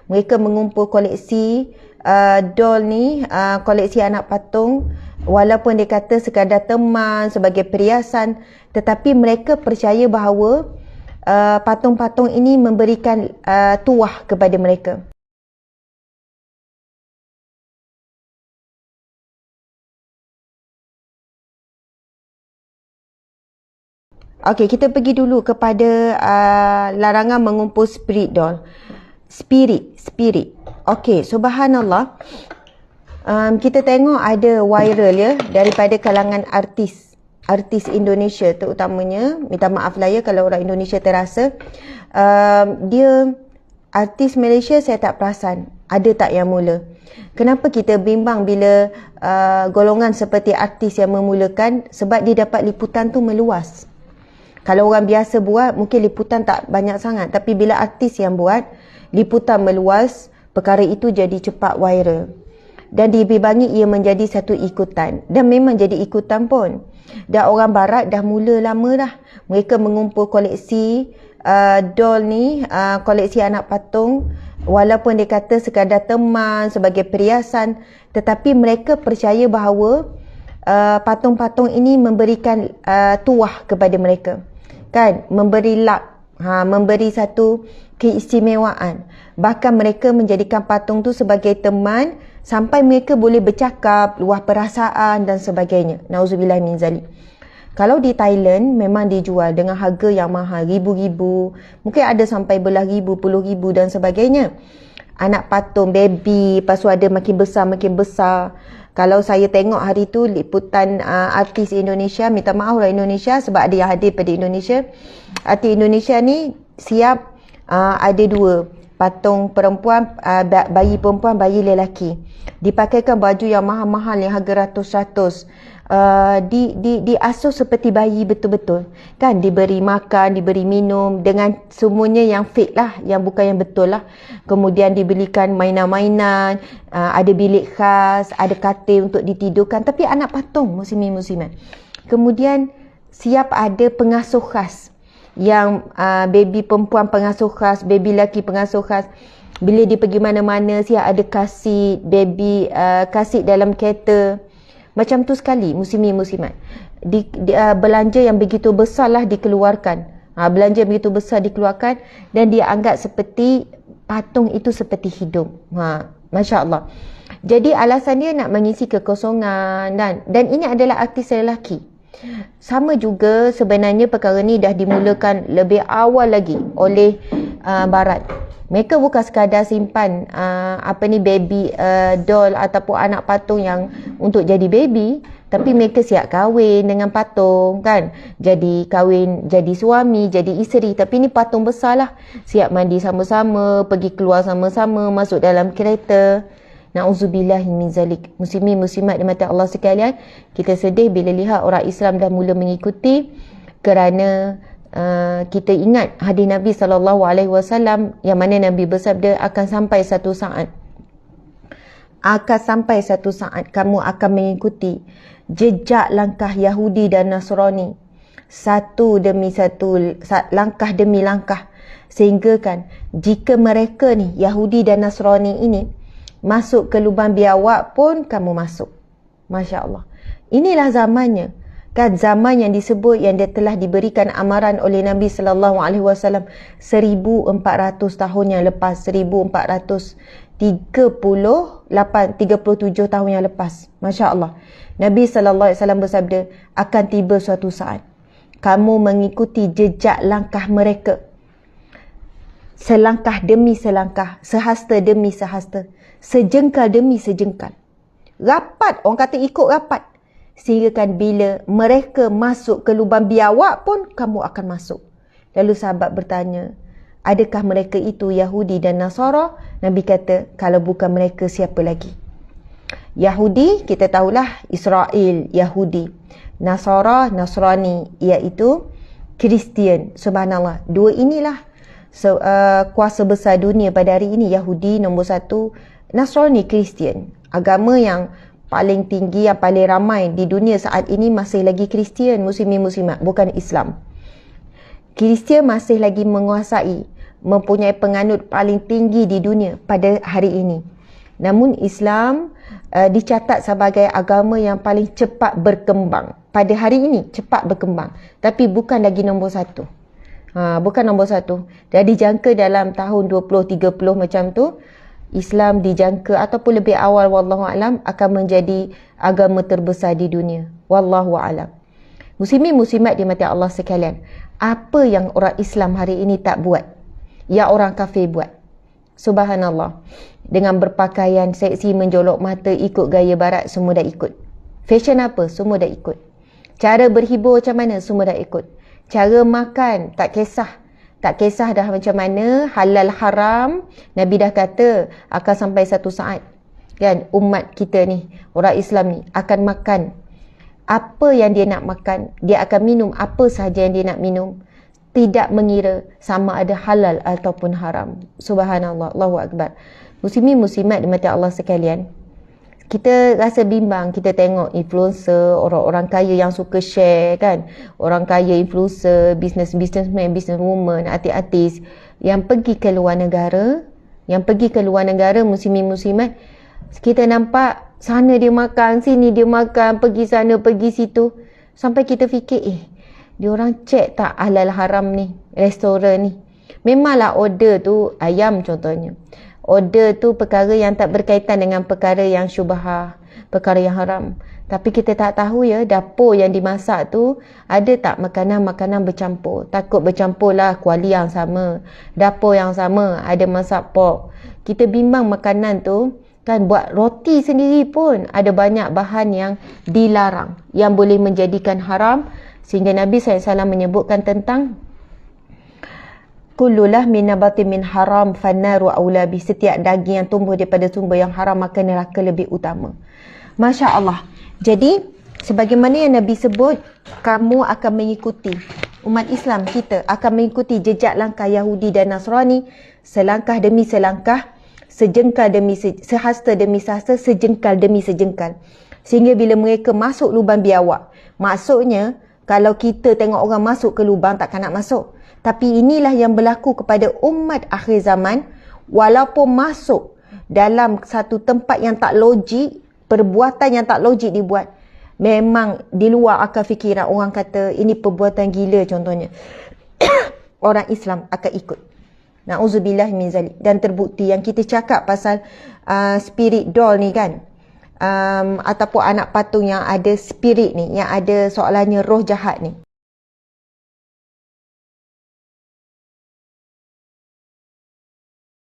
Mereka mengumpul koleksi doll ni, koleksi anak patung. Walaupun dia kata sekadar teman, sebagai perhiasan, tetapi mereka percaya bahawa patung-patung ini memberikan tuah kepada mereka. Okey, kita pergi dulu kepada larangan mengumpul spirit doll. Spirit. Okey, subhanallah. Kita tengok ada viral ya daripada kalangan artis Indonesia terutamanya. Minta maaf lah ya kalau orang Indonesia terasa. Dia artis Malaysia, saya tak perasan ada tak yang mula. Kenapa kita bimbang bila golongan seperti artis yang memulakan? Sebab dia dapat liputan tu meluas. Kalau orang biasa buat, mungkin liputan tak banyak sangat. Tapi bila artis yang buat, liputan meluas, perkara itu jadi cepat viral. Dan dibimbangi ia menjadi satu ikutan. Dan memang jadi ikutan pun. Dan orang barat dah mula lama dah. Mereka mengumpul koleksi doll ni, koleksi anak patung. Walaupun dia kata sekadar teman, sebagai perhiasan. Tetapi mereka percaya bahawa patung-patung ini memberikan tuah kepada mereka. Kan, memberi luck, memberi satu keistimewaan. Bahkan mereka menjadikan patung tu sebagai teman sampai mereka boleh bercakap, luah perasaan dan sebagainya. Nauzubillah min zalik. Kalau di Thailand memang dijual dengan harga yang mahal, ribu-ribu, mungkin ada sampai belah ribu, puluh ribu dan sebagainya. Anak patung, baby, lepas tu ada makin besar. Kalau saya tengok hari tu liputan artis Indonesia, minta maaf orang Indonesia sebab ada yang hadir pada Indonesia. Artis Indonesia ni siap ada dua patung perempuan, bayi perempuan, bayi lelaki. Dipakaikan baju yang mahal-mahal yang harga ratus-ratus. Diasuh seperti bayi betul-betul. Kan, diberi makan, diberi minum dengan semuanya yang fake lah, yang bukan yang betul lah. Kemudian dibelikan mainan-mainan, ada bilik khas, ada katil untuk ditidurkan. Tapi anak patung muslimin-muslimat. Kemudian siap ada pengasuh khas. Yang baby perempuan pengasuh khas, baby lelaki pengasuh khas. Bila dia pergi mana-mana, siap ada kasit, baby kasit dalam kereta. Macam tu sekali muslimin-muslimat. Belanja yang begitu besar lah dikeluarkan. Belanja yang begitu besar dikeluarkan dan dia anggap seperti patung itu seperti hidup. Masya Allah. Jadi alasan dia nak mengisi kekosongan dan ini adalah artis lelaki. Sama juga sebenarnya perkara ni dah dimulakan lebih awal lagi oleh Barat. Mereka bukan sekadar simpan baby doll ataupun anak patung yang untuk jadi baby, tapi mereka siap kahwin dengan patung kan. Jadi kahwin, jadi suami, jadi isteri, tapi ni patung besar lah. Siap mandi sama-sama, pergi keluar sama-sama, masuk dalam kereta. Na'udzubillahi min zalik. Muslimin muslimat dimata Allah sekalian, kita sedih bila lihat orang Islam dah mula mengikuti kerana kita ingat hadis Nabi SAW yang mana Nabi bersabda akan sampai satu saat kamu akan mengikuti jejak langkah Yahudi dan Nasrani satu demi satu, langkah demi langkah, sehingga kan jika mereka ni Yahudi dan Nasrani ini masuk ke lubang biawak pun kamu masuk. Masya Allah. Inilah zamannya. Kan, zaman yang disebut yang dia telah diberikan amaran oleh Nabi SAW 1400 tahun yang lepas, 1437 tahun yang lepas. Masya Allah. Nabi SAW bersabda, akan tiba suatu saat kamu mengikuti jejak langkah mereka, selangkah demi selangkah, sehasta demi sehasta, sejengkal demi sejengkal. Rapat, orang kata ikut rapat. Sehingga kan bila mereka masuk ke lubang biawak pun kamu akan masuk. Lalu sahabat bertanya, adakah mereka itu Yahudi dan Nasara? Nabi kata, kalau bukan mereka siapa lagi? Yahudi, kita tahulah Israel, Yahudi. Nasara, Nasrani, iaitu Kristian. Subhanallah. Dua inilah kuasa besar dunia pada hari ini. Yahudi nombor satu, Nasrani, Kristian. Agama yang paling tinggi, yang paling ramai di dunia saat ini masih lagi Kristian, muslimin muslimat, bukan Islam. Kristian masih lagi menguasai mempunyai penganut paling tinggi di dunia pada hari ini. Namun Islam dicatat sebagai agama yang paling cepat berkembang. Pada hari ini cepat berkembang, tapi bukan lagi nombor satu. Bukan nombor satu. Dah dijangka dalam tahun 2030 macam tu, Islam dijangka ataupun lebih awal wallahu alam akan menjadi agama terbesar di dunia. Wallahu alam. Muslimin muslimat dimati Allah sekalian, apa yang orang Islam hari ini tak buat, yang orang kafir buat? Subhanallah. Dengan berpakaian seksi menjolok mata, ikut gaya barat, semua dah ikut. Fashion apa? Semua dah ikut. Cara berhibur macam mana? Semua dah ikut. Cara makan, tak kisah. Tak kisah dah macam mana, halal haram, Nabi dah kata akan sampai satu saat, kan, umat kita ni, orang Islam ni akan makan apa yang dia nak makan, dia akan minum apa sahaja yang dia nak minum, tidak mengira sama ada halal ataupun haram. Subhanallah, Allahu Akbar. Muslimin muslimat dimati Allah sekalian, kita rasa bimbang kita tengok influencer, orang-orang kaya yang suka share, kan, orang kaya influencer, businessman, businesswoman, artis-artis yang pergi ke luar negara, muslimin muslimat, kita nampak sana dia makan, sini dia makan, pergi sana, pergi situ, sampai kita fikir, dia orang cek tak halal haram ni, restoran ni. Memanglah order tu ayam contohnya, order tu perkara yang tak berkaitan dengan perkara yang syubhah, perkara yang haram. Tapi kita tak tahu ya, dapur yang dimasak tu ada tak makanan-makanan bercampur. Takut bercampur lah kuali yang sama, dapur yang sama, ada masak pork. Kita bimbang makanan tu, kan, buat roti sendiri pun ada banyak bahan yang dilarang, yang boleh menjadikan haram. Sehingga Nabi SAW menyebutkan tentang kullulah min nabatin min haram fannaru aula bi, setiap daging yang tumbuh daripada sumber yang haram maka neraka lebih utama. Masya Allah. Jadi sebagaimana yang Nabi sebut, kamu akan mengikuti, umat Islam kita akan mengikuti jejak langkah Yahudi dan Nasrani, selangkah demi selangkah, sejengkal demi sehasta demi sehasta, sejengkal demi sejengkal, sehingga bila mereka masuk lubang biawak, maksudnya kalau kita tengok orang masuk ke lubang takkan nak masuk. Tapi inilah yang berlaku kepada umat akhir zaman. Walaupun masuk dalam satu tempat yang tak logik, perbuatan yang tak logik dibuat, memang di luar akal fikiran, orang kata ini perbuatan gila contohnya, orang Islam akan ikut. Na'udzubillah min zalik. Dan terbukti yang kita cakap pasal spirit doll ni, kan, ataupun anak patung yang ada spirit ni, yang ada soalannya roh jahat ni,